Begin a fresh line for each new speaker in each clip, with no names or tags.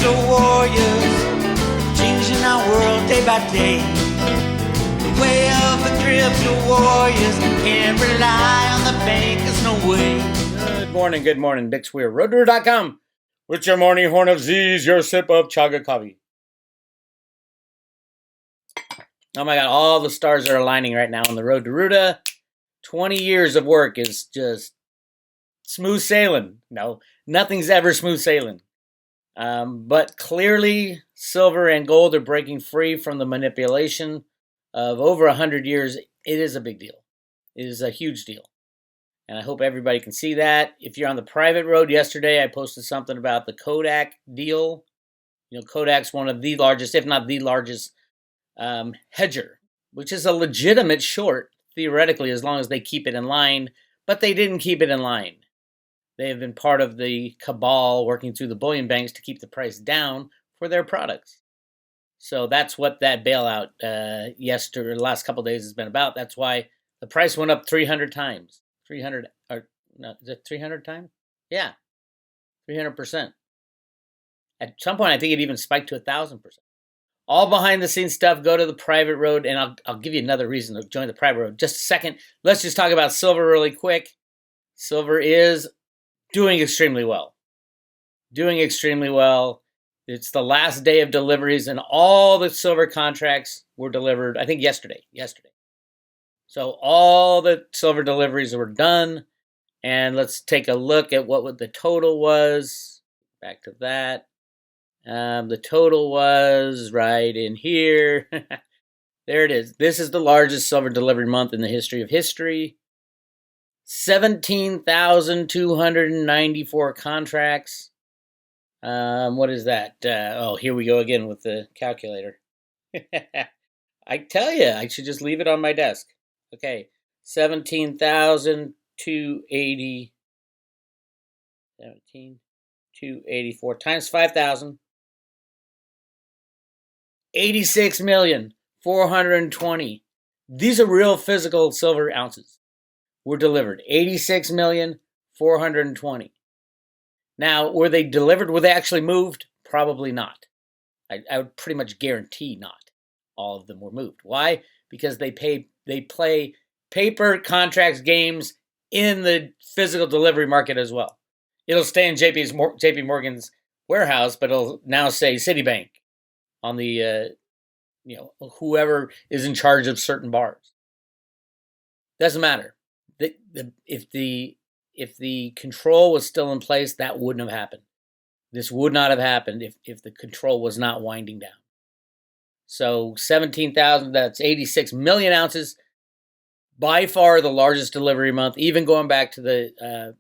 crypto warriors, changing our world day by day. The way of the crypto warriors, can't rely on the bankers, no way.
Good morning. Bix Weir, roadtoruta.com. With your morning horn of Z's, your sip of chaga coffee. Oh my God, all the stars are aligning right now on the road to Ruta. 20 years of work is just smooth sailing. No, nothing's ever smooth sailing. But clearly, silver and gold are breaking free from the manipulation of over 100 years. It is a big deal. It is a huge deal. And I hope everybody can see that. If you're on the private road, yesterday I posted something about the Kodak deal. You know, Kodak's one of the largest, if not the largest, hedger, which is a legitimate short, theoretically, as long as they keep it in line. But they didn't keep it in line. They have been part of the cabal working through the bullion banks to keep the price down for their products. So that's what that bailout the last couple of days has been about. That's why the price went up 300 times. 300, or no, is it 300 times? Yeah, 300%. At some point, I think it even spiked to 1,000%. All behind the scenes stuff. Go to the private road, and I'll give you another reason to join the private road. Just a second. Let's just talk about silver really quick. Silver is doing extremely well. It's the last day of deliveries, and all the silver contracts were delivered, I think, yesterday. So all the silver deliveries were done, and let's take a look at what the total was. Back to that. The total was right in here. There it is. This is the largest silver delivery month in the history of history. 17,294 contracts. What is that? Here we go again with the calculator. I tell you, I should just leave it on my desk. Okay, 17,280. 17,284 times 5,000. 86,420,000. These are real physical silver ounces were delivered. 86,420,000. Now, were they delivered? Were they actually moved? Probably not. I would pretty much guarantee not. All of them were moved. Why? Because they play paper contracts games in the physical delivery market as well. It'll stay in JP Morgan's warehouse, but it'll now say Citibank on the whoever is in charge of certain bars. Doesn't matter. If the control was still in place, that wouldn't have happened. This would not have happened if the control was not winding down. So 17,000, that's 86 million ounces. By far the largest delivery month, even going back to the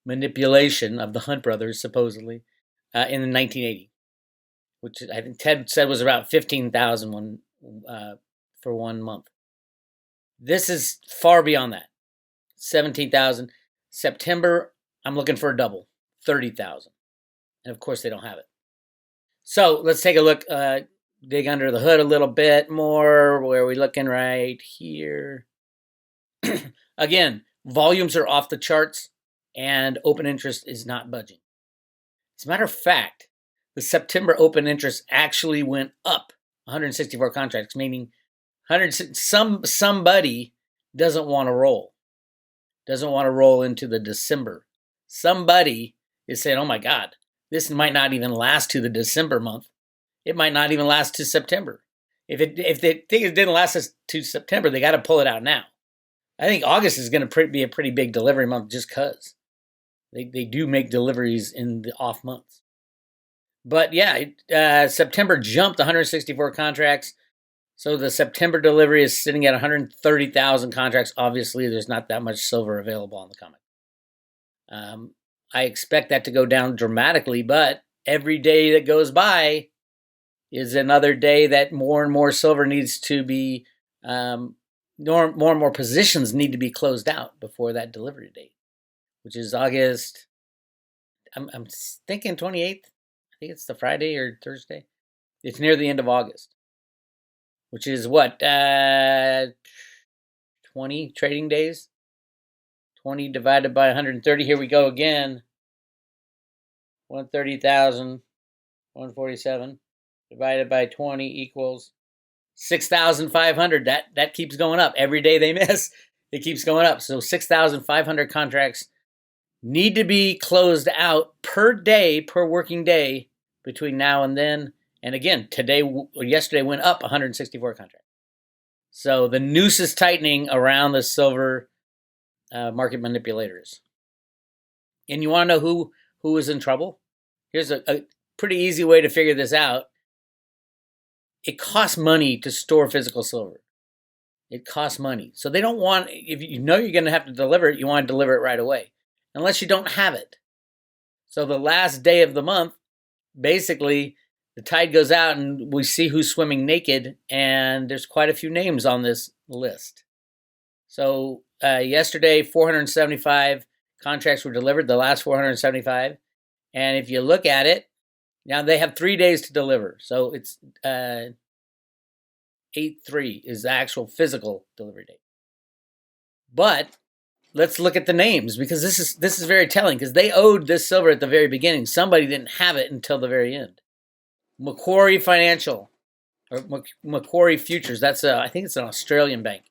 manipulation of the Hunt brothers, supposedly, in the 1980, which I think Ted said was about 15,000 for 1 month. This is far beyond that. 17,000. September, I'm looking for a double, 30,000. And of course, they don't have it. So let's take a look, dig under the hood a little bit more. Where are we looking right here? Again, volumes are off the charts, and open interest is not budging. As a matter of fact, the September open interest actually went up 164 contracts, meaning somebody doesn't want to roll. Doesn't want to roll into the December. Somebody is saying, oh my God, this might not even last to the December month. It might not even last to September. If they think it didn't last us to September, they got to pull it out now. I think August is going to be a pretty big delivery month just because they do make deliveries in the off months. But yeah, September jumped 164 contracts. So the September delivery is sitting at 130,000 contracts. Obviously, there's not that much silver available on the comic. I expect that to go down dramatically, but every day that goes by is another day that more and more silver needs to be, more and more positions need to be closed out before that delivery date, which is August. I'm thinking 28th. I think it's the Friday or Thursday. It's near the end of August, which is what, 20 trading days? 20 divided by 130. Here we go again. 130,000, 147 divided by 20 equals 6,500. That keeps going up. Every day they miss, it keeps going up. So 6,500 contracts need to be closed out per day, per working day between now and then. And again, yesterday went up 164 contracts. So the noose is tightening around the silver market manipulators. And you want to know who is in trouble? Here's a pretty easy way to figure this out. It costs money to store physical silver. It costs money. So they don't want, if you know you're going to have to deliver it, you want to deliver it right away, unless you don't have it. So the last day of the month, basically, the tide goes out and we see who's swimming naked, and there's quite a few names on this list. So yesterday, 475 contracts were delivered, the last 475. And if you look at it, now they have 3 days to deliver. So it's 8/3 is the actual physical delivery date. But let's look at the names, because this is very telling, because they owed this silver at the very beginning. Somebody didn't have it until the very end. Macquarie Financial, or Macquarie Futures, I think it's an Australian bank.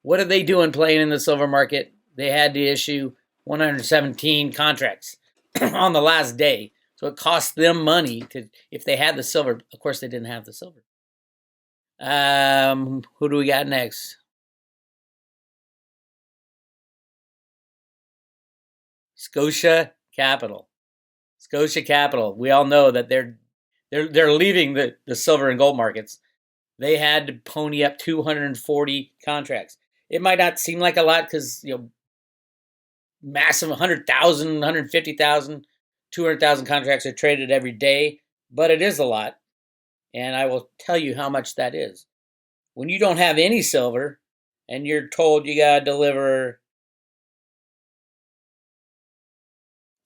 What are they doing playing in the silver market? They had to issue 117 contracts on the last day. So it cost them money if they had the silver. Of course, they didn't have the silver. Who do we got next? Scotia Capital. Scotia Capital. We all know that they're leaving the silver and gold markets. They had to pony up 240 contracts. It might not seem like a lot because, massive 100,000, 150,000, 200,000 contracts are traded every day, but it is a lot. And I will tell you how much that is. When you don't have any silver and you're told you got to deliver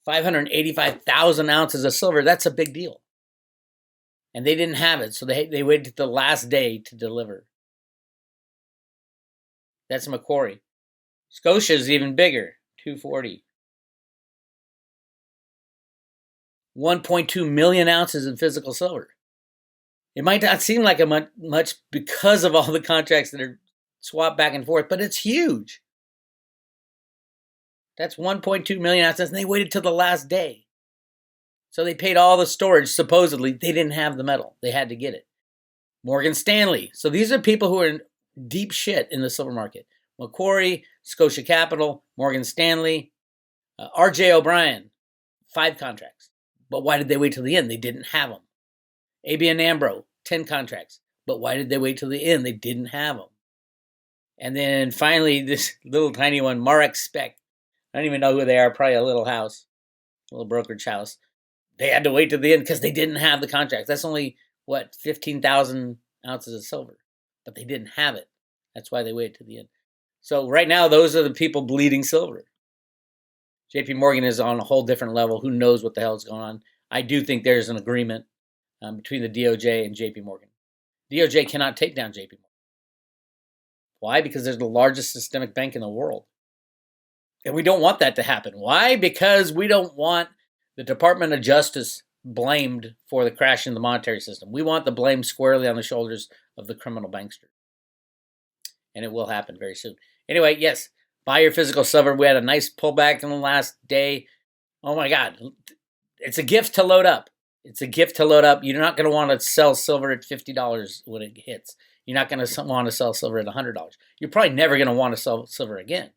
585,000 ounces of silver, that's a big deal. And they didn't have it, so they waited the last day to deliver. That's Macquarie. Scotia is even bigger, 240. 1.2 million ounces in physical silver. It might not seem like much because of all the contracts that are swapped back and forth, but it's huge. That's 1.2 million ounces, and they waited till the last day. So they paid all the storage, supposedly. They didn't have the metal. They had to get it. Morgan Stanley. So these are people who are in deep shit in the silver market. Macquarie, Scotia Capital, Morgan Stanley, R.J. O'Brien, 5 contracts. But why did they wait till the end? They didn't have them. ABN AMRO, 10 contracts. But why did they wait till the end? They didn't have them. And then finally, this little tiny one, Marex Spec. I don't even know who they are. Probably a little house, a little brokerage house. They had to wait till the end because they didn't have the contracts. That's only, 15,000 ounces of silver. But they didn't have it. That's why they waited to the end. So right now, those are the people bleeding silver. JP Morgan is on a whole different level. Who knows what the hell is going on? I do think there's an agreement between the DOJ and JP Morgan. DOJ cannot take down JP Morgan. Why? Because they're the largest systemic bank in the world. And we don't want that to happen. Why? Because we don't want the Department of Justice blamed for the crash in the monetary system. We want the blame squarely on the shoulders of the criminal bankster. And it will happen very soon. Anyway, yes, buy your physical silver. We had a nice pullback in the last day. Oh my God. It's a gift to load up. It's a gift to load up. You're not going to want to sell silver at $50 when it hits. You're not going to want to sell silver at $100. You're probably never going to want to sell silver again.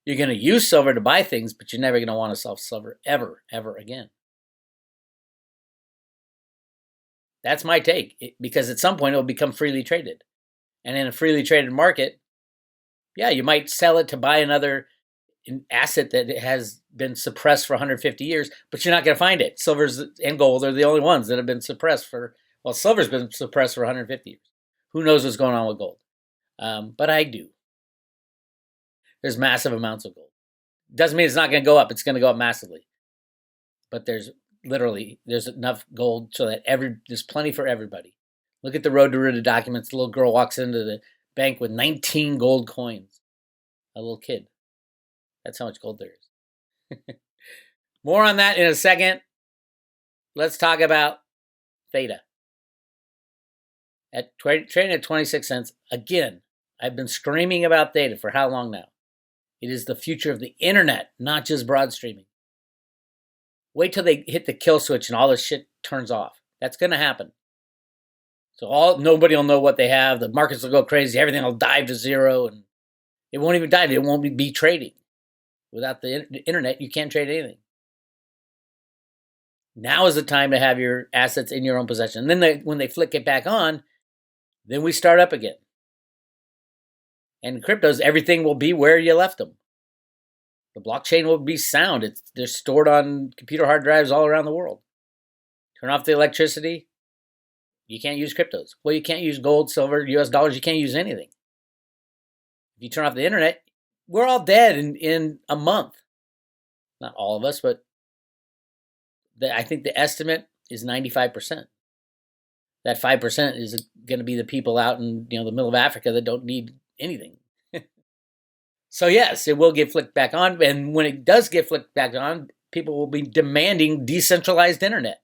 You're going to use silver to buy things, but you're never going to want to sell silver ever again. That's my take, because at some point it will become freely traded. And in a freely traded market, yeah, you might sell it to buy another asset that has been suppressed for 150 years, but you're not going to find it. Silver and gold are the only ones that have been suppressed silver's been suppressed for 150 years. Who knows what's going on with gold? But I do. There's massive amounts of gold. Doesn't mean it's not going to go up. It's going to go up massively. But there's enough gold so that there's plenty for everybody. Look at the Road to Ruta documents. The little girl walks into the bank with 19 gold coins. A little kid. That's how much gold there is. More on that in a second. let's talk about Theta. Trading at 26 cents. Again, I've been screaming about Theta for how long now? It is the future of the internet, not just broad streaming. Wait till they hit the kill switch and all this shit turns off. That's going to happen. So nobody will know what they have. The markets will go crazy. Everything will dive to zero, and it won't even dive. It won't be trading. Without the internet, you can't trade anything. Now is the time to have your assets in your own possession. And then when they flick it back on, then we start up again. And cryptos, everything will be where you left them. The blockchain will be sound. They're stored on computer hard drives all around the world. Turn off the electricity, you can't use cryptos. Well, you can't use gold, silver, US dollars. You can't use anything. If you turn off the internet, we're all dead in a month. Not all of us, but I think the estimate is 95%. That 5% is going to be the people out in the middle of Africa that don't need anything. So yes, it will get flicked back on. And when it does get flicked back on, people will be demanding decentralized internet.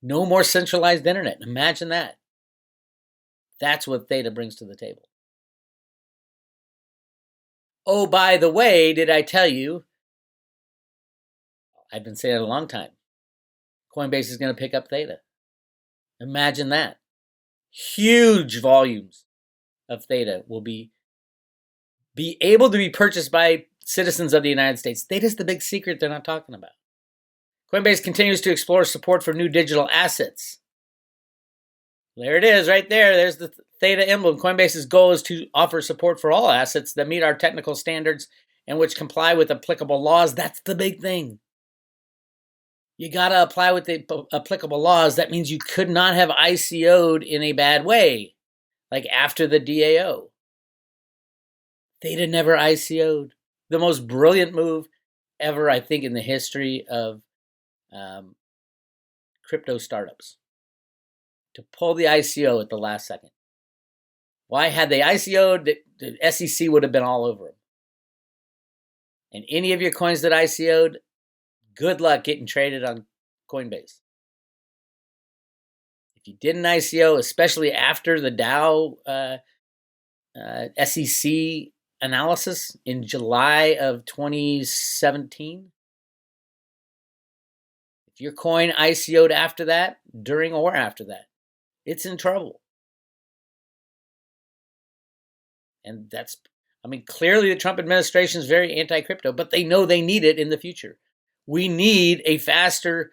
No more centralized internet. Imagine that. That's what Theta brings to the table. Oh, by the way, did I tell you? I've been saying it a long time. Coinbase is going to pick up Theta. Imagine that. Huge volumes of Theta will be able to be purchased by citizens of the United States. Theta's the big secret they're not talking about. Coinbase continues to explore support for new digital assets. There it is, right there. There's the Theta emblem. Coinbase's goal is to offer support for all assets that meet our technical standards and which comply with applicable laws. That's the big thing. You got to apply with the applicable laws. That means you could not have ICO'd in a bad way, like after the DAO. Theta never ICO'd. The most brilliant move ever, I think, in the history of crypto startups. To pull the ICO at the last second. Why? Had they ICO'd, the SEC would have been all over them. And any of your coins that ICO'd, good luck getting traded on Coinbase. If you didn't ICO, especially after the DAO SEC analysis in July of 2017, if your coin ICO'd after that, during or after that, it's in trouble. And clearly the Trump administration is very anti-crypto, but they know they need it in the future. We need a faster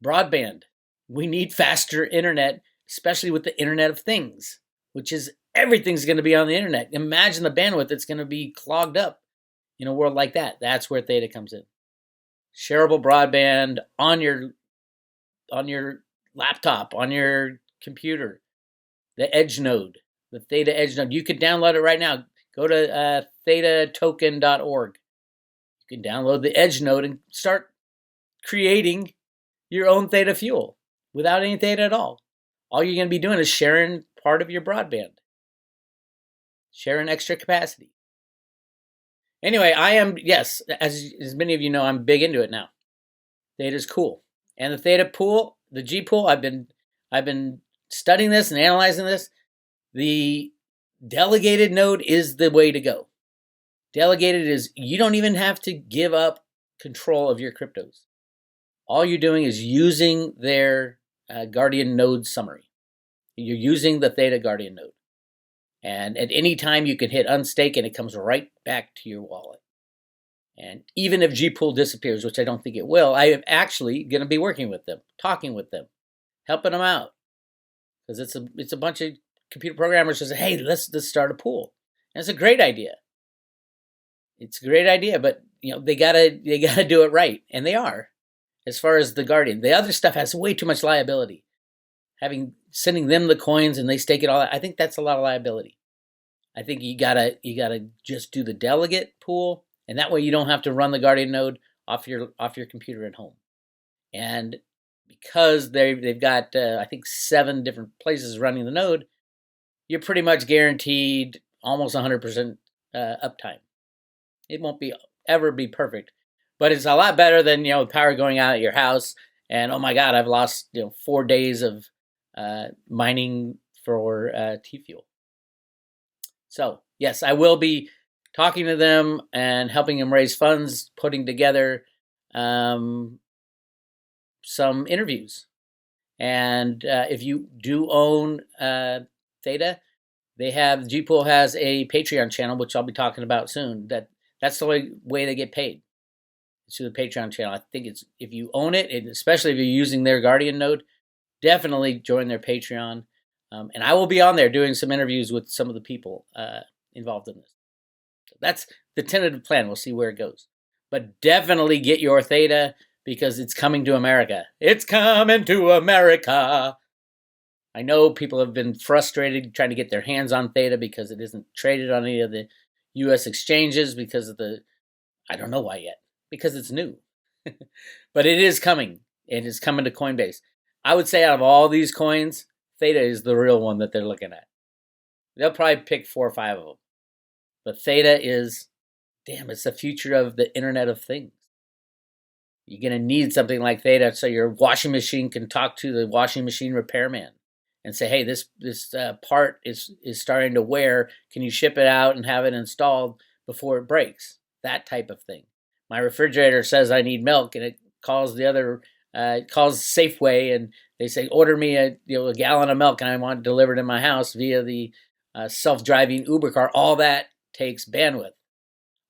broadband. We need faster internet, especially with the Internet of Things, which is everything's going to be on the internet. Imagine the bandwidth that's going to be clogged up in a world like that. That's where Theta comes in. Shareable broadband on your laptop, on your computer, the Edge node, the Theta Edge node. You could download it right now. Go to thetatoken.org. You can download the Edge node and start creating your own Theta fuel without any Theta at all. All you're going to be doing is sharing part of your broadband, sharing extra capacity. Anyway, as many of you know, I'm big into it now. Theta's cool. And the Theta pool, the G pool, I've been studying this and analyzing this. The delegated node is the way to go. Delegated is you don't even have to give up control of your cryptos. All you're doing is using their Guardian node summary. You're using the Theta Guardian node. And at any time you can hit unstake and it comes right back to your wallet. And even if Gpool disappears, which I don't think it will, I am actually going to be working with them, talking with them, helping them out. Because it's a bunch of computer programmers who say, hey, let's start a pool. And it's a great idea. It's a great idea, but they gotta do it right. And they are, as far as the Guardian. The other stuff has way too much liability. Sending them the coins and they stake it all out, I think that's a lot of liability. I think you gotta just do the delegate pool, and that way you don't have to run the Guardian node off your computer at home. And because they've got I think 7 different places running the node, you're pretty much guaranteed almost 100% uptime. It won't ever be perfect, but it's a lot better than power going out at your house And oh my God, I've lost 4 days of mining for T fuel. So yes, I will be talking to them and helping them raise funds, putting together some interviews. And if you do own Theta, Gpool has a Patreon channel, which I'll be talking about soon. That's the only way they get paid. It's through the Patreon channel. I think it's if you own it, and especially if you're using their Guardian node, definitely join their Patreon. And I will be on there doing some interviews with some of the people involved in this. So that's the tentative plan. We'll see where it goes. But definitely get your Theta because it's coming to America. It's coming to America. I know people have been frustrated trying to get their hands on Theta because it isn't traded on any of the U.S. exchanges because of I don't know why yet, because it's new. But it is coming. It is coming to Coinbase. I would say out of all these coins, Theta is the real one that they're looking at. They'll probably pick 4 or 5 of them. But Theta is, it's the future of the Internet of Things. You're going to need something like Theta so your washing machine can talk to the washing machine repairman and say, hey, this part is starting to wear. Can you ship it out and have it installed before it breaks? That type of thing. My refrigerator says I need milk, and it calls calls Safeway, and they say, order me a gallon of milk, and I want it delivered in my house via the self-driving Uber car. All that takes bandwidth.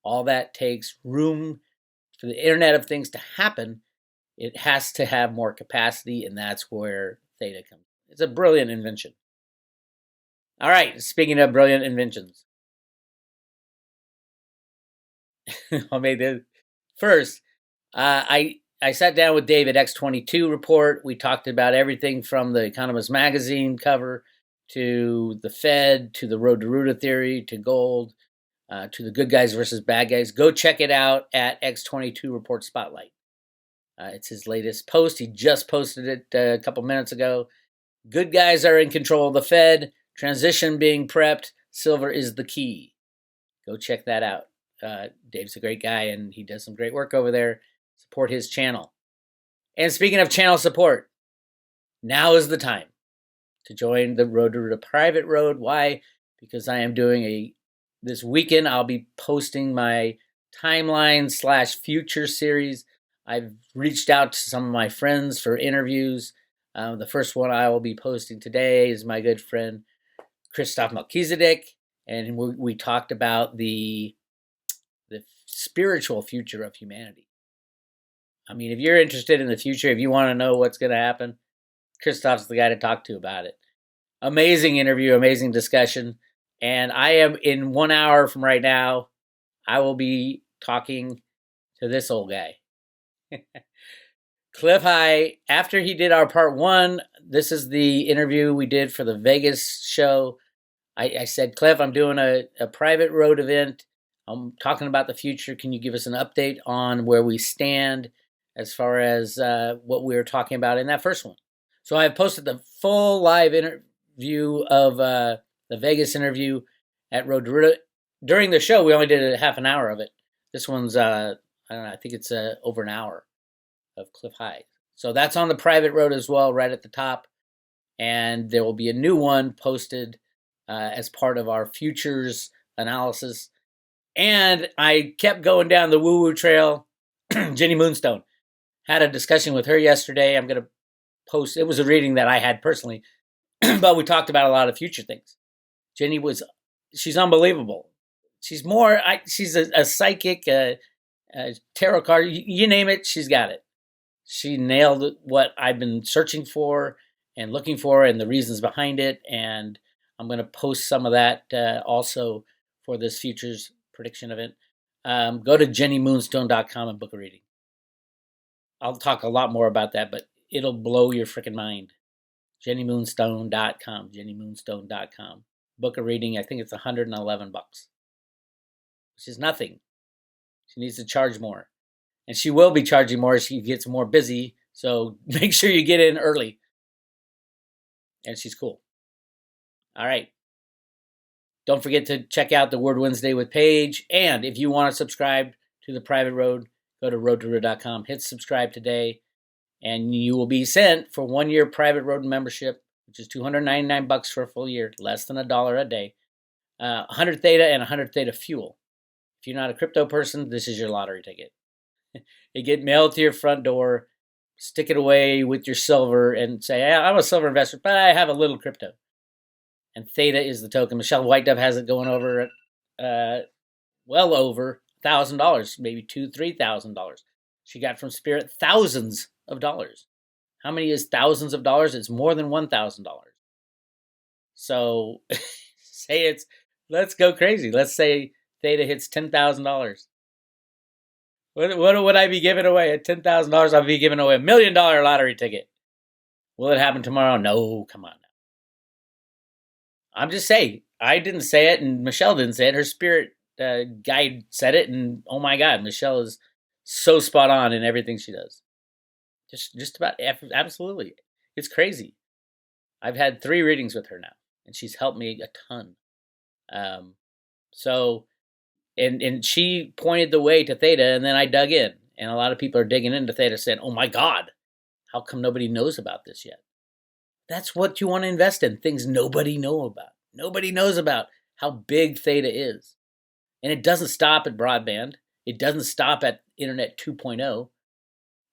All that takes room for the Internet of Things to happen. It has to have more capacity, and that's where Theta comes. It's a brilliant invention. All right, speaking of brilliant inventions. I'll make this first. I sat down with Dave at X22 Report. We talked about everything from the Economist magazine cover to the Fed, to the Road to Ruta theory, to gold, to the good guys versus bad guys. Go check it out at X22 Report Spotlight. It's his latest post. He just posted it a couple minutes ago. Good guys are in control of the Fed. Transition being prepped. Silver is the key. Go check that out. Dave's a great guy, and he does some great work over there. Support his channel. And speaking of channel support, now is the time to join the Road to Ruta private road. Why? Because I am doing this weekend, I'll be posting my timeline / future series. I've reached out to some of my friends for interviews. The first one I will be posting today is my good friend Christoph Melchizedek, and we talked about the spiritual future of humanity. I mean, if you're interested in the future, if you want to know what's going to happen, Christoph's the guy to talk to about it. Amazing interview, amazing discussion. And I am in 1 hour from right now, I will be talking to this old guy. Cliff High, after he did our part 1, this is the interview we did for the Vegas show. I said, Cliff, I'm doing a private road event. I'm talking about the future. Can you give us an update on where we stand as far as what we were talking about in that first one? So I've posted the full live interview of the Vegas interview at Road to Ruta. During the show, we only did a half an hour of it. This one's, I don't know, I think it's over an hour of Cliff High. So that's on the private road as well, right at the top. And there will be a new one posted as part of our futures analysis. And I kept going down the woo-woo trail. Jenny Moonstone. Had a discussion with her yesterday. I'm going to post. It was a reading that I had personally. But we talked about a lot of future things. Jenny she's unbelievable. She's she's a psychic, a tarot card, you name it, she's got it. She nailed what I've been searching for and looking for and the reasons behind it. And I'm going to post some of that also for this futures prediction event. Go to jennymoonstone.com and book a reading. I'll talk a lot more about that, but it'll blow your freaking mind. jennymoonstone.com, jennymoonstone.com. Book a reading. I think it's $111, which is nothing. She needs to charge more. And she will be charging more as she gets more busy. So make sure you get in early. And she's cool. All right. Don't forget to check out the Word Wednesday with Paige. And if you want to subscribe to the private road, go to roadtoruta.com. Hit subscribe today. and you will be sent for 1 year private road membership, which is $299 for a full year, less than $1 a day, 100 Theta and 100 Theta fuel. If you're not a crypto person, this is your lottery ticket. You get mailed to your front door, stick it away with your silver, and say, hey, I'm a silver investor, but I have a little crypto. And Theta is the token. Michelle White Dove has it going over at well over $1,000, maybe $2,000, $3,000. She got from Spirit thousands of dollars. How many is thousands of dollars? It's more than $1,000. So let's go crazy. Let's say Theta hits $10,000. What would I be giving away? At $10,000, I'll be giving away $1 million lottery ticket. Will it happen tomorrow? No, come on now. I'm just saying. I didn't say it, and Michelle didn't say it. Her Spirit guide said it, and oh my God, Michelle is so spot on in everything she does. Just about absolutely. It's crazy. I've had 3 readings with her now, and she's helped me a ton. And she pointed the way to Theta, and then I dug in. And a lot of people are digging into Theta saying, oh my God, how come nobody knows about this yet? That's what you want to invest in, things nobody knows about. Nobody knows about how big Theta is. And it doesn't stop at broadband. It doesn't stop at Internet 2.0.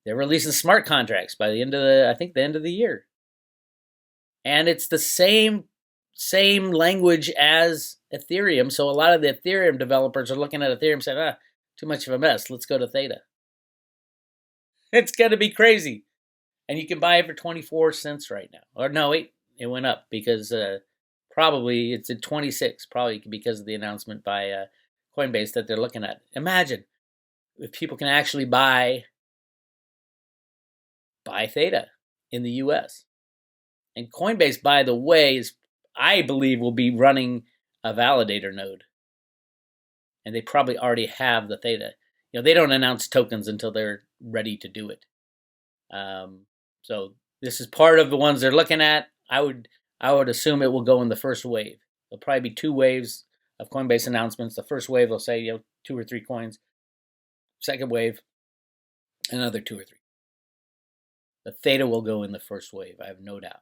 They're releasing smart contracts by the end of the end of the year. And it's the same language as Ethereum. So a lot of the Ethereum developers are looking at Ethereum saying, too much of a mess. Let's go to Theta. It's going to be crazy. And you can buy it for 24 cents right now. Or no, wait, it went up because probably it's at 26, probably because of the announcement by Coinbase that they're looking at. Imagine if people can actually buy Theta in the US. And Coinbase, by the way, I believe will be running a validator node. And they probably already have the Theta. They don't announce tokens until they're ready to do it. So this is part of the ones they're looking at. I would assume it will go in the first wave. There'll probably be 2 waves of Coinbase announcements. The first wave, they'll say 2 or 3 coins. Second wave, another 2 or 3. The Theta will go in the first wave. I have no doubt.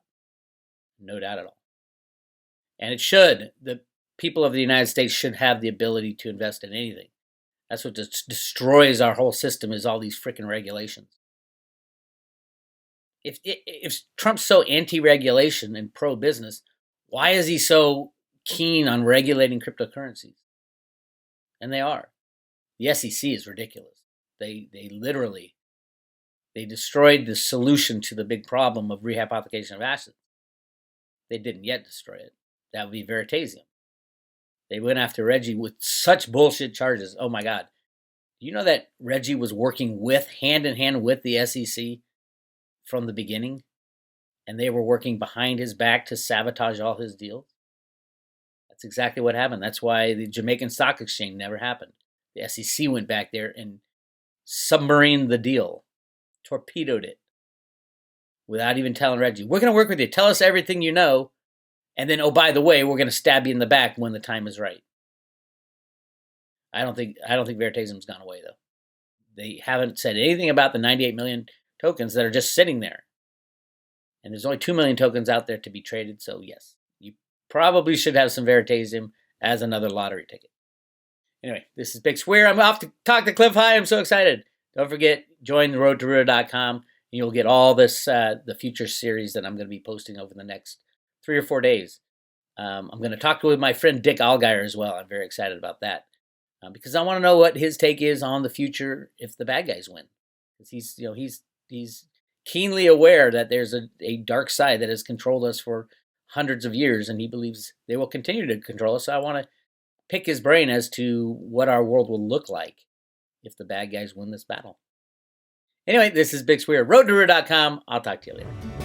No doubt at all. And it should. The people of the United States should have the ability to invest in anything. That's what destroys our whole system is all these freaking regulations. If Trump's so anti-regulation and pro-business, why is he so keen on regulating cryptocurrencies? And they are. The SEC is ridiculous. They literally destroyed the solution to the big problem of rehypothecation of assets. They didn't yet destroy it. That would be Veritasium. They went after Reggie with such bullshit charges. Oh my God. Do you know that Reggie was working hand in hand with the SEC from the beginning? And they were working behind his back to sabotage all his deals? That's exactly what happened. That's why the Jamaican Stock Exchange never happened. The SEC went back there and submarined the deal, torpedoed it, without even telling Reggie, we're going to work with you. Tell us everything you know. And then, oh, by the way, we're going to stab you in the back when the time is right. I don't think Veritasium's gone away, though. They haven't said anything about the 98 million tokens that are just sitting there. And there's only 2 million tokens out there to be traded. So, yes, you probably should have some Veritasium as another lottery ticket. Anyway, this is Bix Weir. I'm off to talk to Cliff High. I'm so excited. Don't forget, join theroadtoruta.com, and you'll get all this, the future series that I'm going to be posting over the next 3 or 4 days. I'm going to talk with my friend Dick Allgaier as well. I'm very excited about that because I want to know what his take is on the future if the bad guys win. Because he's keenly aware that there's a dark side that has controlled us for hundreds of years, and he believes they will continue to control us. So I want to pick his brain as to what our world will look like if the bad guys win this battle. Anyway, this is Bix Weir, roadtoruta.com. I'll talk to you later.